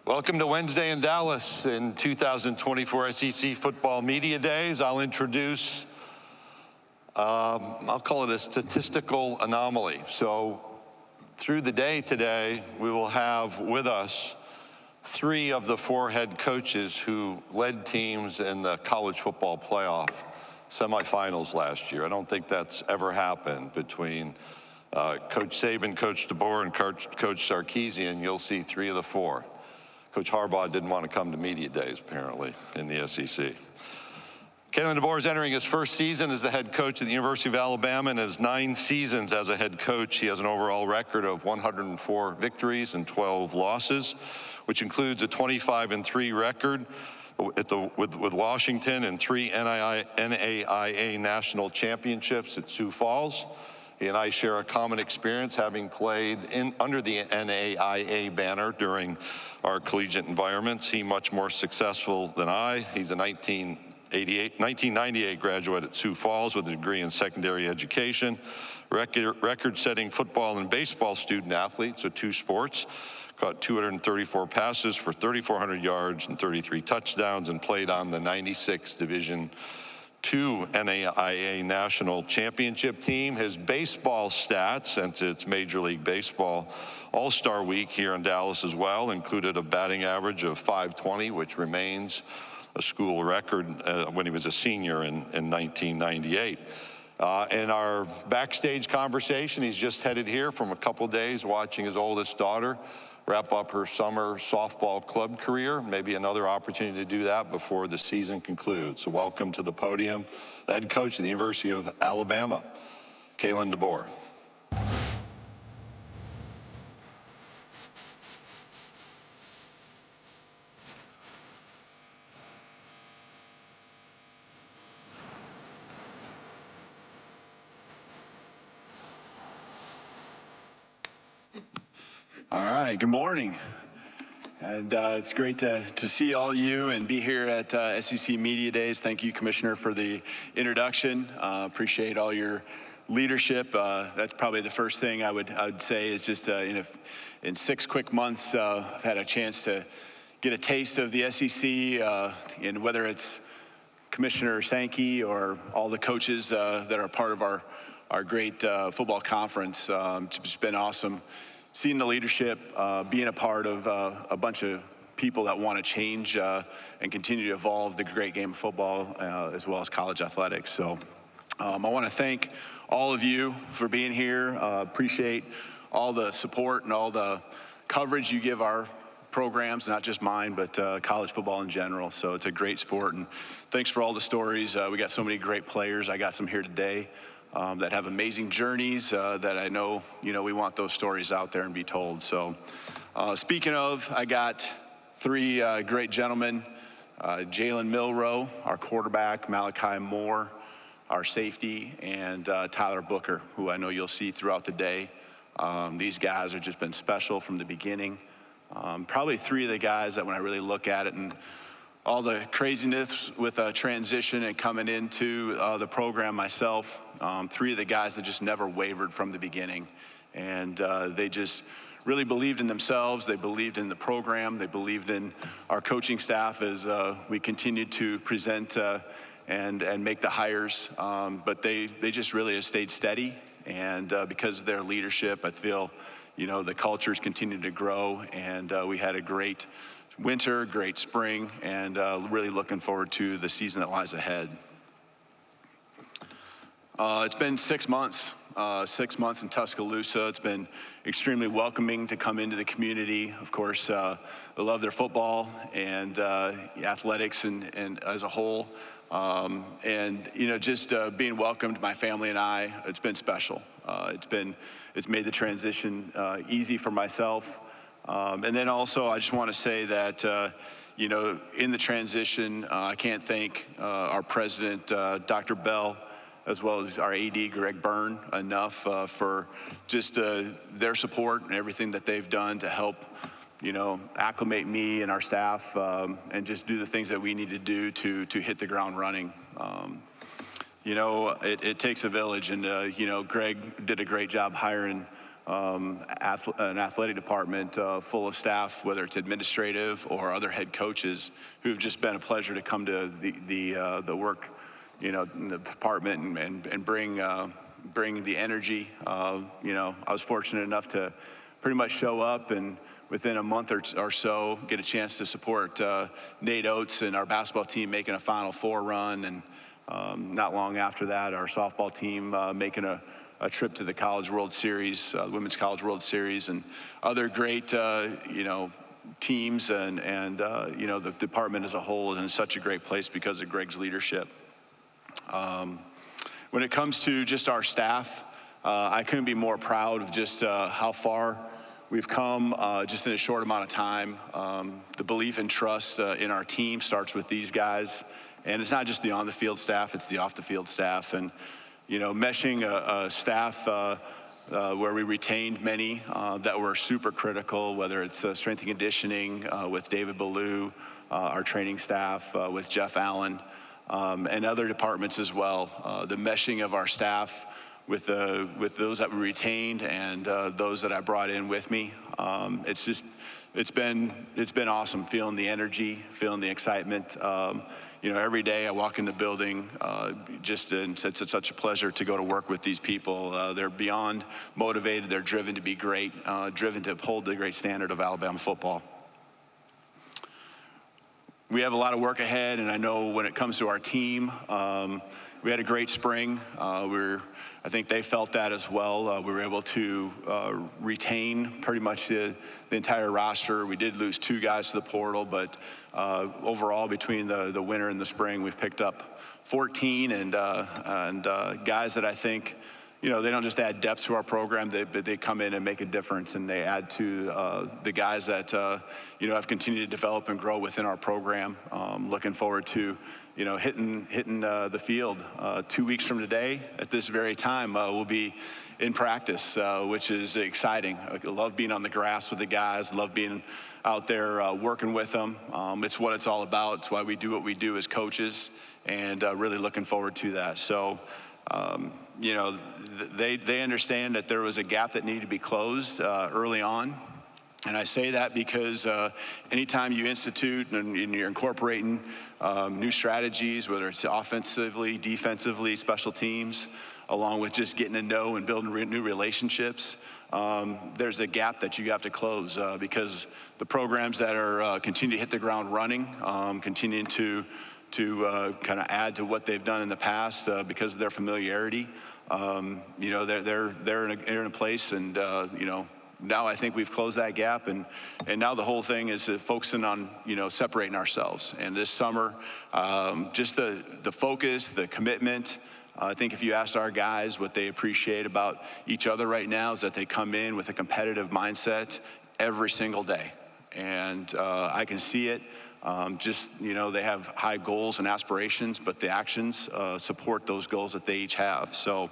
Welcome to Wednesday in Dallas in 2024 SEC Football Media Days. I'll introduce, I'll call it a statistical anomaly. So through the day today, we will have with us 3 of the 4 head coaches who led teams in the college football playoff semifinals last year. I don't think that's ever happened between Coach Saban, Coach DeBoer, and Coach Sarkisian. You'll see 3 of the 4. Coach Harbaugh didn't want to come to media days, apparently, in the SEC. Kalen DeBoer is entering his first season as the head coach at the University of Alabama. In his 9 seasons as a head coach, he has an overall record of 104 victories and 12 losses, which includes a 25-3 record with Washington and 3 NAIA national championships at Sioux Falls. He and I share a common experience, having played under the NAIA banner during our collegiate environments. He much more successful than I. He's a 1998 graduate at Sioux Falls with a degree in secondary education, record-setting football and baseball student athlete, so 2 sports. Caught 234 passes for 3,400 yards and 33 touchdowns, and played on the 96 Division II NAIA National Championship team. His baseball stats, since it's Major League Baseball All-Star Week here in Dallas as well, included a batting average of .520, which remains a school record when he was a senior in 1998. In our backstage conversation, he's just headed here from a couple days watching his oldest daughter wrap up her summer softball club career. Maybe another opportunity to do that before the season concludes. So welcome to the podium, the head coach of the University of Alabama, Kalen DeBoer. All right, good morning. And it's great to see all you and be here at SEC Media Days. Thank you, Commissioner, for the introduction. Appreciate all your leadership. That's probably the first thing I would say is just in 6 quick months, I've had a chance to get a taste of the SEC, and whether it's Commissioner Sankey or all the coaches that are part of our great football conference. It's just been awesome. Seeing the leadership, being a part of a bunch of people that want to change and continue to evolve the great game of football as well as college athletics. So I want to thank all of you for being here. Appreciate all the support and all the coverage you give our programs, not just mine, but college football in general. So it's a great sport, and thanks for all the stories. We got so many great players. I got some here today that have amazing journeys that I know, we want those stories out there and be told. So speaking of, I got 3 great gentlemen, Jalen Milroe, our quarterback, Malachi Moore, our safety, and Tyler Booker, who I know you'll see throughout the day. These guys have just been special from the beginning. Probably 3 of the guys that when I really look at it and all the craziness with transition and coming into the program myself, 3 of the guys that just never wavered from the beginning. And they just really believed in themselves. They believed in the program. They believed in our coaching staff as we continued to present and make the hires. But they just really have stayed steady. And because of their leadership, I feel, the culture's continued to grow. And we had a great winter, great spring, and really looking forward to the season that lies ahead. It's been 6 months, 6 months in Tuscaloosa. It's been extremely welcoming to come into the community. Of course, I love their football and athletics and as a whole. And just being welcomed, my family and I, it's been special. It's made the transition easy for myself. And then also, I just want to say that, in the transition, I can't thank our president, Dr. Bell, as well as our AD, Greg Byrne, enough for just their support and everything that they've done to help, acclimate me and our staff and just do the things that we need to do to hit the ground running. It takes a village, and, Greg did a great job hiring an athletic department full of staff, whether it's administrative or other head coaches, who've just been a pleasure to come to the work, in the department and bring the energy. I was fortunate enough to pretty much show up and within a month or so get a chance to support Nate Oates and our basketball team making a Final Four run, and not long after that, our softball team making a trip to the College World Series, Women's College World Series, and other great, teams, and the department as a whole is in such a great place because of Greg's leadership. When it comes to just our staff, I couldn't be more proud of just how far we've come just in a short amount of time. The belief and trust in our team starts with these guys, and it's not just the on-the-field staff, it's the off-the-field staff. And meshing a staff where we retained many that were super critical, whether it's strength and conditioning with David Ballou, our training staff with Jeff Allen, and other departments as well. The meshing of our staff with those that we retained and those that I brought in with me, it's been awesome, feeling the energy, feeling the excitement. Every day I walk in the building, it's such a pleasure to go to work with these people. They're beyond motivated. They're driven to be great, driven to uphold the great standard of Alabama football. We have a lot of work ahead, and I know when it comes to our team, we had a great spring. I think they felt that as well. We were able to retain pretty much the entire roster. We did lose 2 guys to the portal, but overall, between the winter and the spring, we've picked up 14 and guys that I think, they don't just add depth to our program, but they come in and make a difference, and they add to the guys that have continued to develop and grow within our program. Looking forward to hitting the field 2 weeks from today at this very time. We'll be in practice, which is exciting. I love being on the grass with the guys. Love being out there working with them. It's what it's all about. It's why we do what we do as coaches, and really looking forward to that. So, they understand that there was a gap that needed to be closed early on. And I say that because anytime you institute and you're incorporating new strategies, whether it's offensively, defensively, special teams, along with just getting to know and building new relationships, there's a gap that you have to close because the programs that are continue to hit the ground running, continuing to kind of add to what they've done in the past because of their familiarity, they're in a place, and now I think we've closed that gap, and now the whole thing is focusing on separating ourselves. And this summer, just the focus, the commitment. I think if you asked our guys what they appreciate about each other right now is that they come in with a competitive mindset every single day, and I can see it. They have high goals and aspirations, but the actions support those goals that they each have. So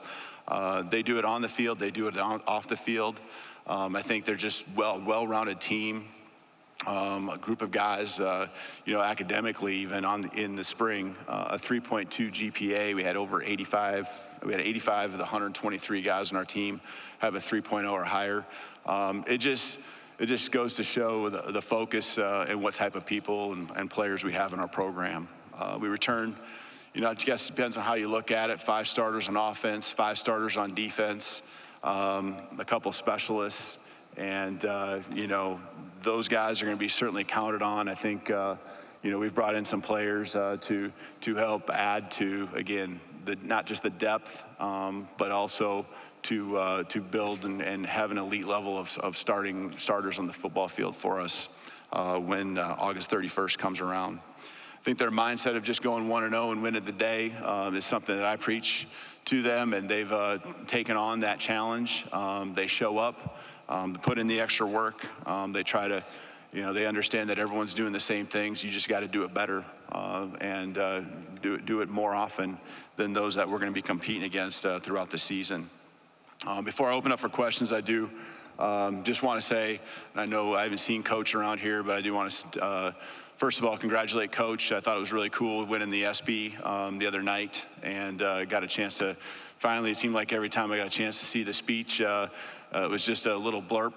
they do it on the field, they do it off the field. I think they're just well-rounded team, a group of guys, academically, even in the spring, a 3.2 GPA. We had over 85. We had 85 of the 123 guys on our team have a 3.0 or higher. It just goes to show the focus and what type of people and players we have in our program. We returned, I guess it depends on how you look at it, 5 starters on offense, 5 starters on defense, a couple specialists, and those guys are going to be certainly counted on. I think we've brought in some players to help add to, again, not just the depth, but also to build and have an elite level of starters on the football field for us when August 31st comes around. I think their mindset of just going 1-0 and winning the day is something that I preach to them, and they've taken on that challenge. They show up, they put in the extra work. They try to, they understand that everyone's doing the same things. You just got to do it better and do it more often than those that we're going to be competing against throughout the season. Before I open up for questions, I do just want to say, I know I haven't seen Coach around here, but I do want to, first of all, congratulate Coach. I thought it was really cool winning the ESPY the other night, and got a chance to finally, it seemed like every time I got a chance to see the speech, it was just a little blurb.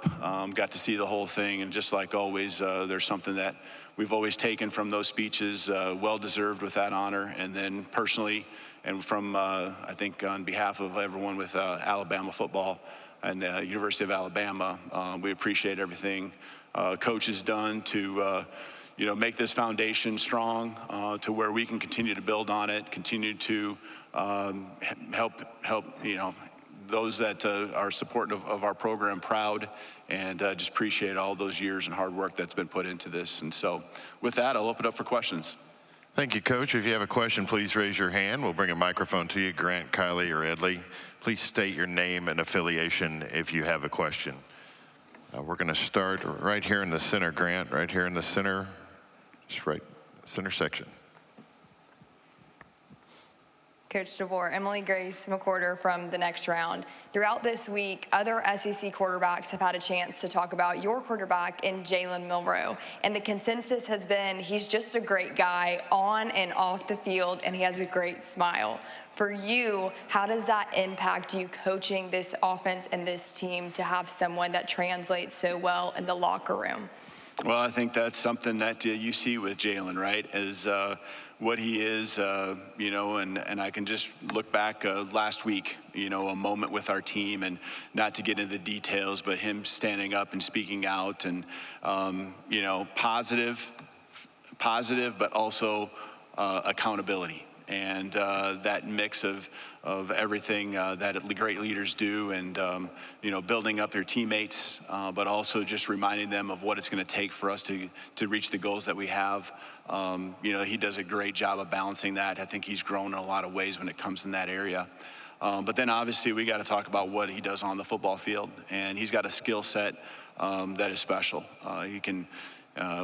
Got to see the whole thing, and just like always, there's something that we've always taken from those speeches, well deserved with that honor. And then personally, and from I think on behalf of everyone with Alabama football and the University of Alabama, we appreciate everything Coach has done to make this foundation strong to where we can continue to build on it, continue to help those that are supportive of our program proud, and just appreciate all those years and hard work that's been put into this. And so with that, I'll open up for questions. Thank you, Coach. If you have a question, please raise your hand. We'll bring a microphone to you, Grant, Kylie, or Edley. Please state your name and affiliation if you have a question. We're going to start right here in the center, Grant, right here in the center, just right center section. Coach DeBoer, Emily Grace McWhorter from The Next Round. Throughout this week, other SEC quarterbacks have had a chance to talk about your quarterback in Jalen Milroe. And the consensus has been he's just a great guy on and off the field, and he has a great smile. For you, how does that impact you coaching this offense and this team to have someone that translates so well in the locker room? Well, I think that's something that you see with Jalen, right, is what he is, and I can just look back last week, a moment with our team, and not to get into the details, but him standing up and speaking out, and, positive, but also accountability. And that mix of everything that great leaders do, and building up their teammates, but also just reminding them of what it's going to take for us to reach the goals that we have. He does a great job of balancing that. I think he's grown in a lot of ways when it comes in that area. But then obviously we got to talk about what he does on the football field, and he's got a skill set that is special. He can.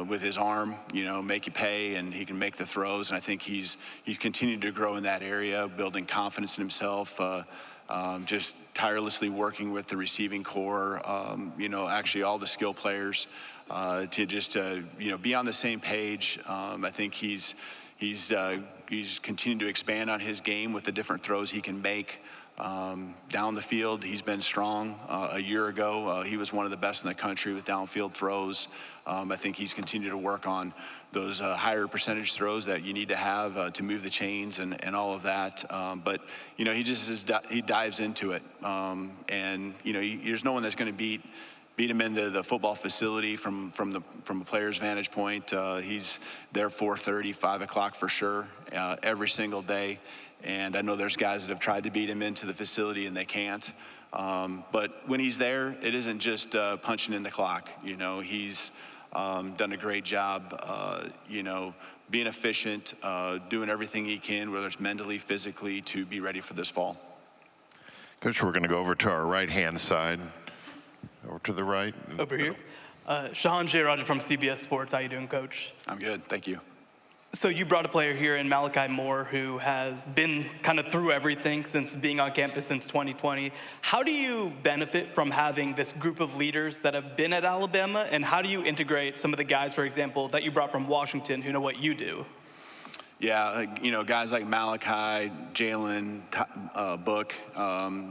With his arm, make you pay, and he can make the throws. And I think he's continued to grow in that area, building confidence in himself, just tirelessly working with the receiving core, actually all the skill players to just, be on the same page. I think he's continued to expand on his game with the different throws he can make. Down the field, he's been strong. A year ago, he was one of the best in the country with downfield throws. I think he's continued to work on those higher percentage throws that you need to have to move the chains and all of that. But he dives into it, and there's no one that's going to beat him into the football facility from a player's vantage point. He's there 4:30, 5 o'clock for sure, every single day. And I know there's guys that have tried to beat him into the facility and they can't. But when he's there, it isn't just punching in the clock. He's done a great job, being efficient, doing everything he can, whether it's mentally, physically, to be ready for this fall. Coach, we're going to go over to our right-hand side. Over to the right. Over here. Shahan J. Roger from CBS Sports. How you doing, Coach? I'm good, thank you. So you brought a player here in Malachi Moore who has been kind of through everything since being on campus since 2020. How do you benefit from having this group of leaders that have been at Alabama, and how do you integrate some of the guys, for example, that you brought from Washington who know what you do? Yeah, guys like Malachi, Jalen, Book,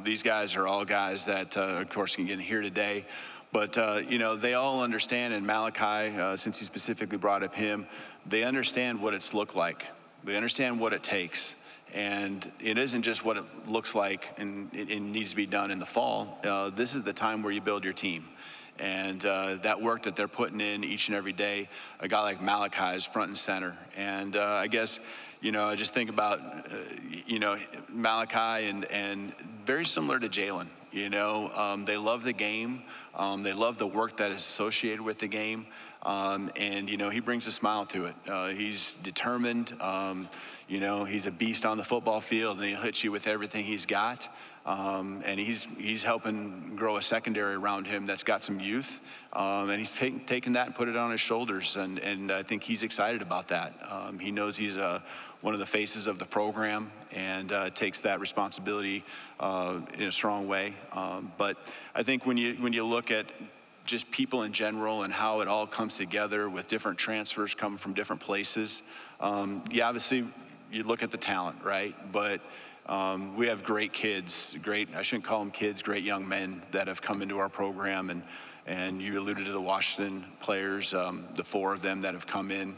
these guys are all guys that, of course, can get here today. But, they all understand, and Malachi, since you specifically brought up him, they understand what it's looked like. They understand what it takes. And it isn't just what it looks like and it needs to be done in the fall. This is the time where you build your team. And that work that they're putting in each and every day, a guy like Malachi is front and center. And I guess, I just think about, Malachi and very similar to Jalen. They love the game. They love the work that is associated with the game. And he brings a smile to it. He's determined. He's a beast on the football field, and he'll hit you with everything he's got. And he's helping grow a secondary around him that's got some youth. And he's taken that and put it on his shoulders. And I think he's excited about that. He knows he's one of the faces of the program, and takes that responsibility in a strong way. But I think when you look at just people in general and how it all comes together with different transfers coming from different places, obviously you look at the talent, right? But we have great kids, I shouldn't call them kids, great young men that have come into our program. And you alluded to the Washington players, the 4 of them that have come in.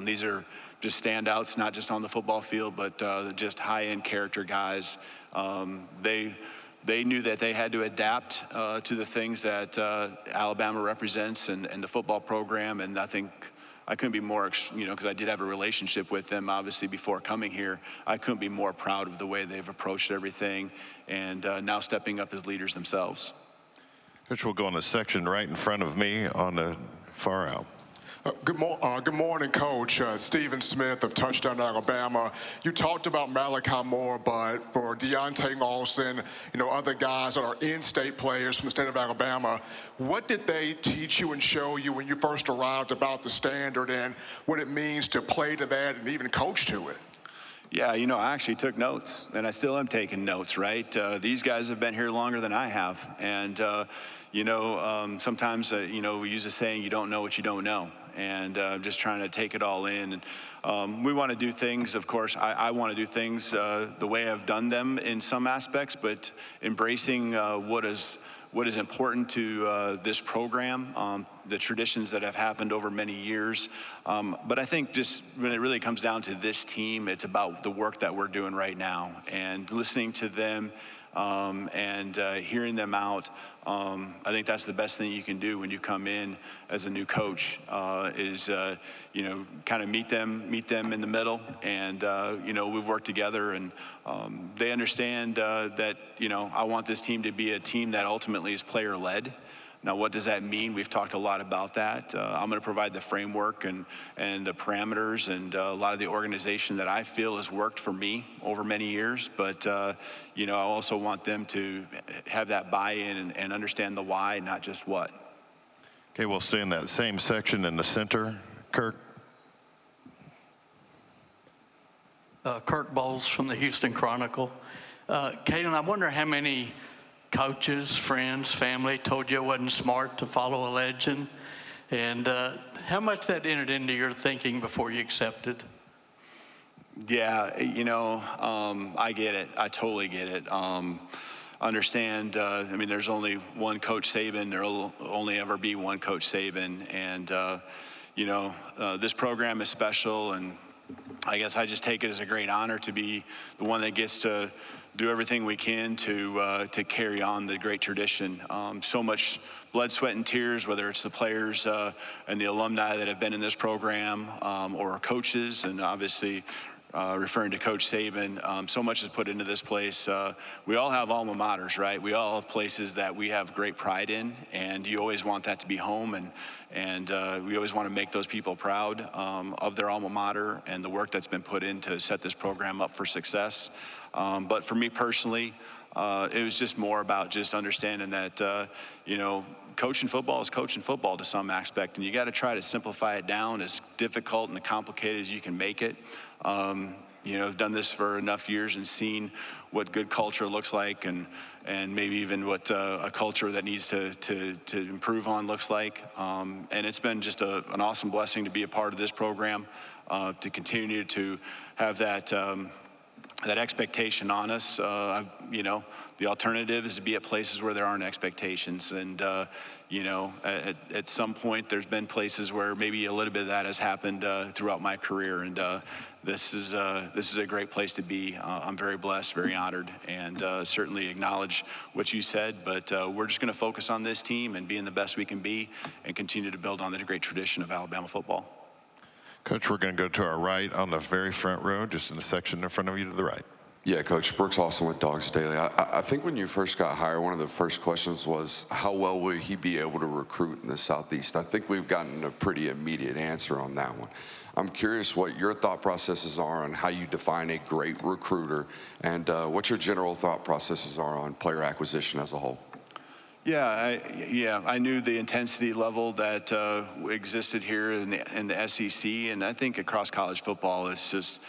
These are just standouts, not just on the football field, but just high-end character guys. They knew that they had to adapt to the things that Alabama represents and the football program, and I think I couldn't be more, because I did have a relationship with them, obviously, before coming here. I couldn't be more proud of the way they've approached everything and now stepping up as leaders themselves. Coach, we'll go on the section right in front of me on the far out. Good morning, Coach. Stephen Smith of Touchdown Alabama. You talked about Malachi Moore, but for Deontay Lawson, other guys that are in-state players from the state of Alabama, what did they teach you and show you when you first arrived about the standard and what it means to play to that and even coach to it? Yeah, I actually took notes, and I still am taking notes, right? These guys have been here longer than I have, and sometimes, we use a saying, you don't know what you don't know, and just trying to take it all in. And we want to do things, of course, I want to do things the way I've done them in some aspects, but embracing what is important to this program, the traditions that have happened over many years. But I think just when it really comes down to this team, it's about the work that we're doing right now and listening to them and hearing them out. I think that's the best thing you can do when you come in as a new coach is kind of meet them in the middle, and we've worked together, and they understand that I want this team to be a team that ultimately is player led. Now, what does that mean? We've talked a lot about that. I'm going to provide the framework and the parameters and a lot of the organization that I feel has worked for me over many years. But, I also want them to have that buy-in and understand the why, not just what. Okay, we'll stay in that same section in the center. Kirk. Kirk Bowles from the Houston Chronicle. Kalen, I wonder how many coaches, friends, family told you it wasn't smart to follow a legend, and how much that entered into your thinking before you accepted? Yeah, I get it. I totally get it. Understand, there's only one Coach Saban. There will only ever be one Coach Saban, and this program is special, and I guess I just take it as a great honor to be the one that gets to do everything we can to carry on the great tradition. So much blood, sweat, and tears, whether it's the players and the alumni that have been in this program or our coaches, and obviously referring to Coach Saban, so much is put into this place. We all have alma maters, right? We all have places that we have great pride in, and you always want that to be home, and we always want to make those people proud of their alma mater and the work that's been put in to set this program up for success. But for me personally, it was just more about just understanding that, coaching football is coaching football to some aspect, and you got to try to simplify it down as difficult and complicated as you can make it. I've done this for enough years and seen what good culture looks like, and maybe even what a culture that needs to improve on looks like. And it's been just an awesome blessing to be a part of this program, to continue to have that expectation on us. The alternative is to be at places where there aren't expectations. And, at some point there's been places where maybe a little bit of that has happened throughout my career. And this is a great place to be. I'm very blessed, very honored, and certainly acknowledge what you said. But we're just going to focus on this team and being the best we can be and continue to build on the great tradition of Alabama football. Coach, we're going to go to our right on the very front row, just in the section in front of you to the right. Yeah, Coach, Brooks Austin with Dogs Daily. I think when you first got hired, one of the first questions was, how well will he be able to recruit in the Southeast? I think we've gotten a pretty immediate answer on that one. I'm curious what your thought processes are on how you define a great recruiter, and what your general thought processes are on player acquisition as a whole. Yeah, I knew the intensity level that existed here in the SEC, and I think across college football is just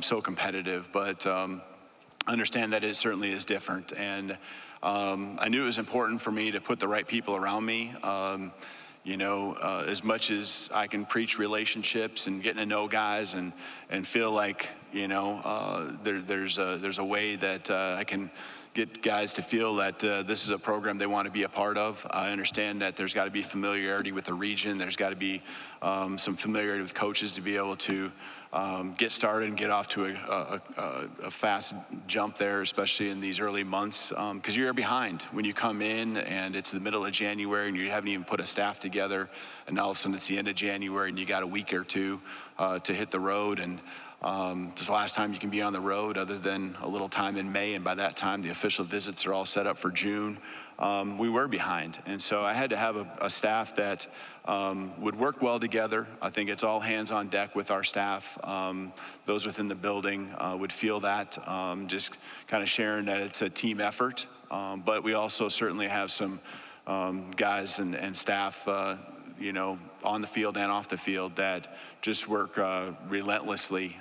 so competitive. But understand that it certainly is different, and I knew it was important for me to put the right people around me. as much as I can preach relationships and getting to know guys and feel like, there's a way that I can get guys to feel that this is a program they want to be a part of. I understand that there's got to be familiarity with the region. There's got to be some familiarity with coaches to be able to get started and get off to a fast jump there, especially in these early months, because you're behind when you come in and it's the middle of January and you haven't even put a staff together, and all of a sudden it's the end of January and you got a week or two to hit the road. And this is the last time you can be on the road other than a little time in May, and by that time the official visits are all set up for June. We were behind, and so I had to have a staff that would work well together. I think it's all hands on deck with our staff. Those within the building would feel that, just kind of sharing that it's a team effort, but we also certainly have some guys and staff on the field and off the field that just work relentlessly,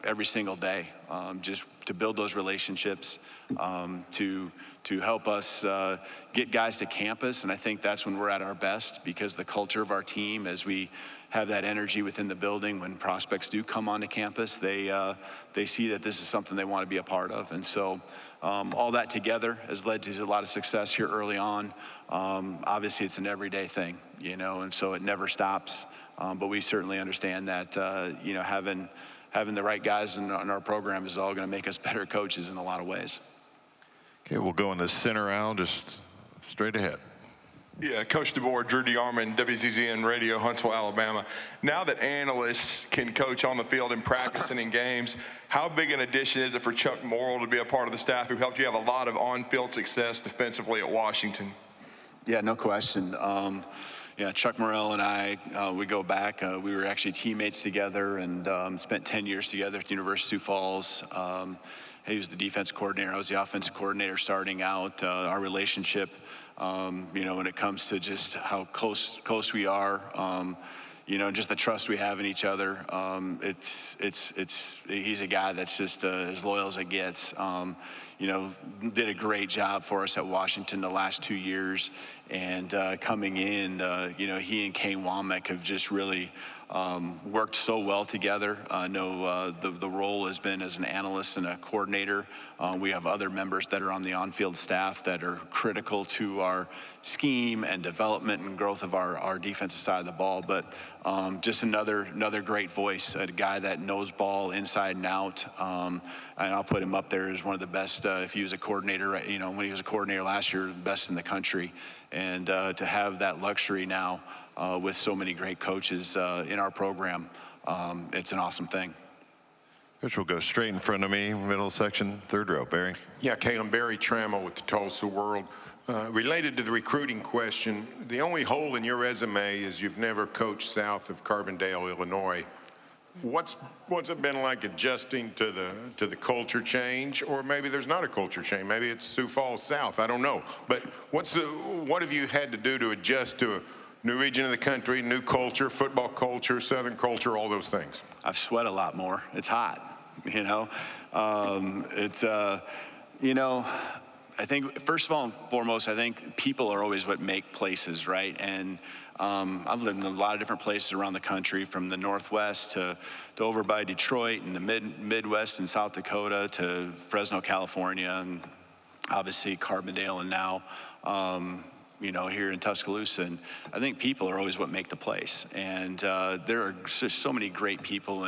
every single day, just to build those relationships, to help us get guys to campus. And I think that's when we're at our best, because the culture of our team, as we have that energy within the building, when prospects do come onto campus, they see that this is something they want to be a part of. And so all that together has led to a lot of success here early on. Obviously, it's an everyday thing, and so it never stops. But we certainly understand that, having the right guys in our program is all going to make us better coaches in a lot of ways. Okay, we'll go in the center aisle, just straight ahead. Yeah, Coach DeBoer, Drew DeArmond, WCZN Radio, Huntsville, Alabama. Now that analysts can coach on the field in practice and in games, how big an addition is it for Chuck Morrill to be a part of the staff who helped you have a lot of on-field success defensively at Washington? Yeah, no question. Chuck Morrill and I, we go back. We were actually teammates together and spent 10 years together at the University of Sioux Falls. He was the defense coordinator. I was the offensive coordinator starting out. Our relationship, when it comes to just how close we are, just the trust we have in each other. He's a guy that's just as loyal as it gets. Did a great job for us at Washington the last 2 years, and coming in, he and Kane Womack have just really worked so well together. I know the role has been as an analyst and a coordinator. We have other members that are on the on-field staff that are critical to our scheme and development and growth of our defensive side of the ball. But just another great voice, a guy that knows ball inside and out. And I'll put him up there as one of the best. If he was a coordinator, when he was a coordinator last year, the best in the country. And to have that luxury now with so many great coaches in our program, it's an awesome thing. Which will go straight in front of me, middle section, third row. Barry. Yeah, Kalen, Barry Trammell with the Tulsa World. Related to the recruiting question, the only hole in your resume is you've never coached south of Carbondale, Illinois. What's it been like adjusting to the culture change? Or maybe there's not a culture change. Maybe it's Sioux Falls South. I don't know. But what have you had to do to adjust to a new region of the country, new culture, football culture, Southern culture, all those things? I've sweat a lot more. It's hot. I think first of all and foremost, I think people are always what make places, right? And I've lived in a lot of different places around the country, from the Northwest to over by Detroit and the Midwest and South Dakota to Fresno, California, and obviously Carbondale, and now here in Tuscaloosa. And I think people are always what make the place. And there are just so many great people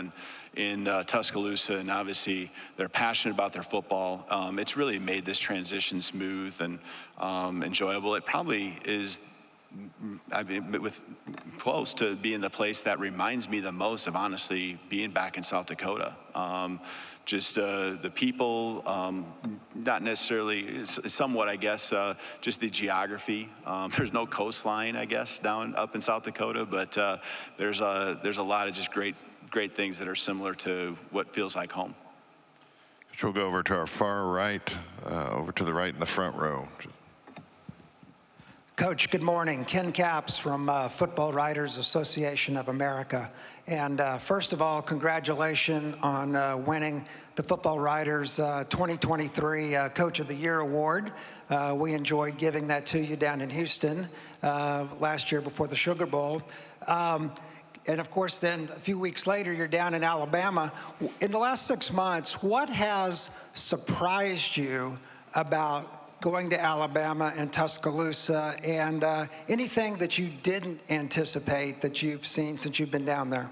in Tuscaloosa, and obviously they're passionate about their football. It's really made this transition smooth and enjoyable. It probably is, close to being the place that reminds me the most of, honestly, being back in South Dakota. Just the people, not necessarily, somewhat, I guess, just the geography. There's no coastline, I guess, up in South Dakota, but there's a lot of just great things that are similar to what feels like home. Which we'll go over to our far right, over to the right in the front row. Coach, good morning. Ken Capps from Football Writers Association of America. And first of all, congratulations on winning the Football Writers 2023 Coach of the Year Award. We enjoyed giving that to you down in Houston last year before the Sugar Bowl. And of course, then a few weeks later, you're down in Alabama. In the last 6 months, what has surprised you about going to Alabama and Tuscaloosa, and anything that you didn't anticipate that you've seen since you've been down there?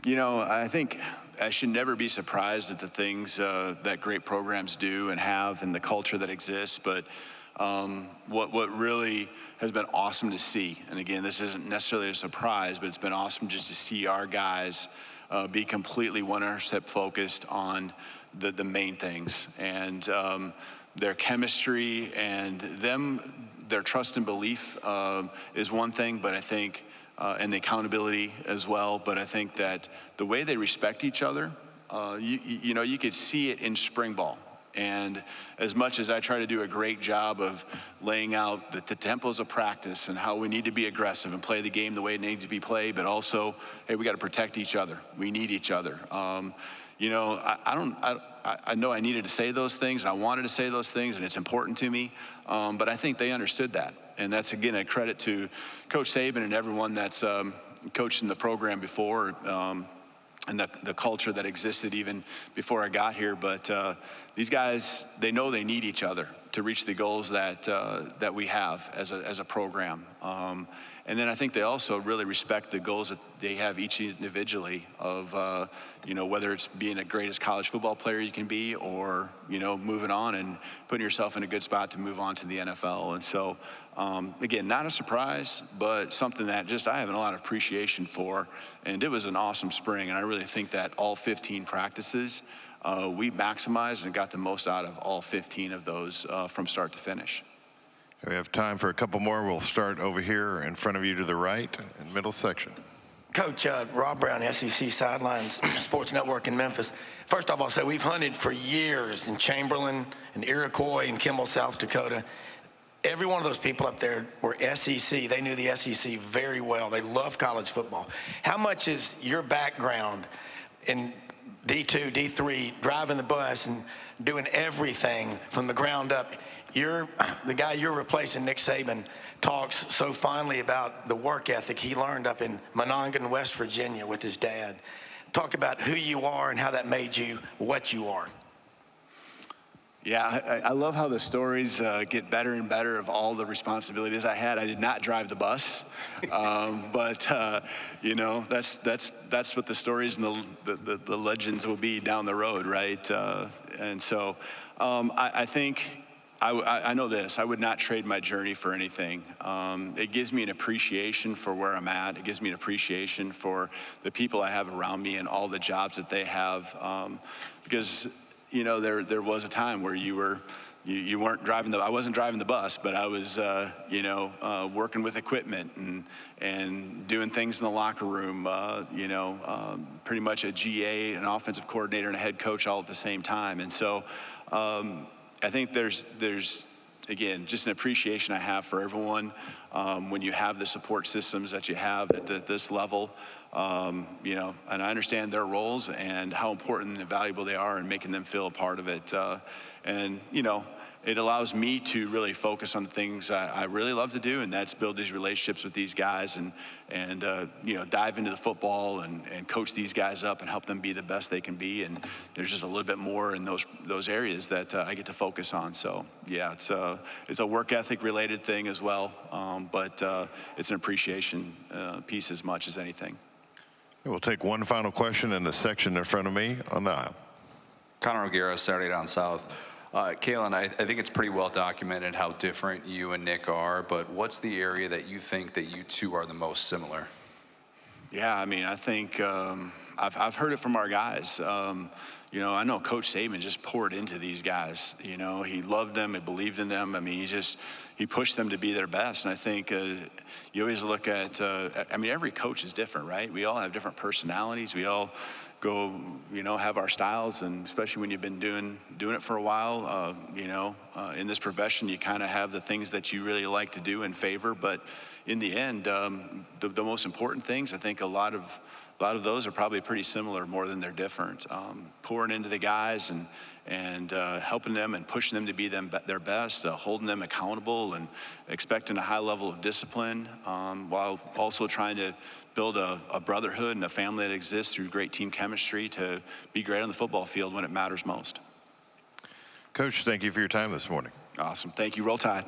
You know, I think I should never be surprised at the things that great programs do and have and the culture that exists. But what really has been awesome to see, and again, this isn't necessarily a surprise, but it's been awesome just to see our guys be completely 100% focused on the main things. And their chemistry and their trust and belief is one thing, but I think, and the accountability as well, but I think that the way they respect each other, you know, you could see it in spring ball. And as much as I try to do a great job of laying out the tempos of practice and how we need to be aggressive and play the game the way it needs to be played, but also, hey, we got to protect each other. We need each other. You know, I know I needed to say those things. I wanted to say those things, and it's important to me. But I think they understood that. And that's, again, a credit to Coach Saban and everyone that's coached in the program before, and the culture that existed even before I got here. But these guys, they know they need each other to reach the goals that we have as a program. And then I think they also really respect the goals that they have each individually of, you know, whether it's being the greatest college football player you can be or, you know, moving on and putting yourself in a good spot to move on to the NFL. And so, again, not a surprise, but something that just I have a lot of appreciation for. And it was an awesome spring. And I really think that all 15 practices, we maximized and got the most out of all 15 of those from start to finish. We have time for a couple more. We'll start over here in front of you to the right, in middle section. Coach, Rob Brown, SEC Sidelines Sports Network in Memphis. First off, I'll say we've hunted for years in Chamberlain and Iroquois and Kimball, South Dakota. Every one of those people up there were SEC. They knew the SEC very well. They love college football. How much is your background in D2, D3, driving the bus and doing everything from the ground up? The guy you're replacing, Nick Saban, talks so fondly about the work ethic he learned up in Monongahela, West Virginia with his dad. Talk about who you are and how that made you what you are. Yeah, I love how the stories get better and better of all the responsibilities I had. I did not drive the bus, but you know, that's what the stories and the legends will be down the road, right? And so I think I know this. I would not trade my journey for anything. It gives me an appreciation for where I'm at. It gives me an appreciation for the people I have around me and all the jobs that they have, because you know, there was a time where you weren't driving I wasn't driving the bus, but I was, you know, working with equipment and doing things in the locker room, you know, pretty much a GA, an offensive coordinator, and a head coach all at the same time. And so I think there's again, just an appreciation I have for everyone when you have the support systems that you have at this level. You know, and I understand their roles and how important and valuable they are and making them feel a part of it. And, you know, it allows me to really focus on the things I really love to do, and that's build these relationships with these guys and you know, dive into the football and coach these guys up and help them be the best they can be. And there's just a little bit more in those areas that I get to focus on. So yeah, it's a work ethic related thing as well, but it's an appreciation piece as much as anything. We'll take one final question in the section in front of me on the aisle. Connor O'Gara, Saturday Down South. Kalen, I think it's pretty well documented how different you and Nick are, but what's the area that you think that you two are the most similar? Yeah, I mean, I think I've heard it from our guys. You know, I know Coach Saban just poured into these guys. You know, he loved them, he believed in them. I mean, he pushed them to be their best. And I think you always look at, I mean, every coach is different, right? We all have different personalities. We all go, you know, have our styles, and especially when you've been doing it for a while, you know, in this profession, you kind of have the things that you really like to do and favor. But in the end, the most important things, I think a lot of those are probably pretty similar more than they're different. Pouring into the guys and helping them and pushing them to be their best, holding them accountable and expecting a high level of discipline, while also trying to build a brotherhood and a family that exists through great team chemistry to be great on the football field when it matters most. Coach, thank you for your time this morning. Awesome. Thank you. Roll Tide.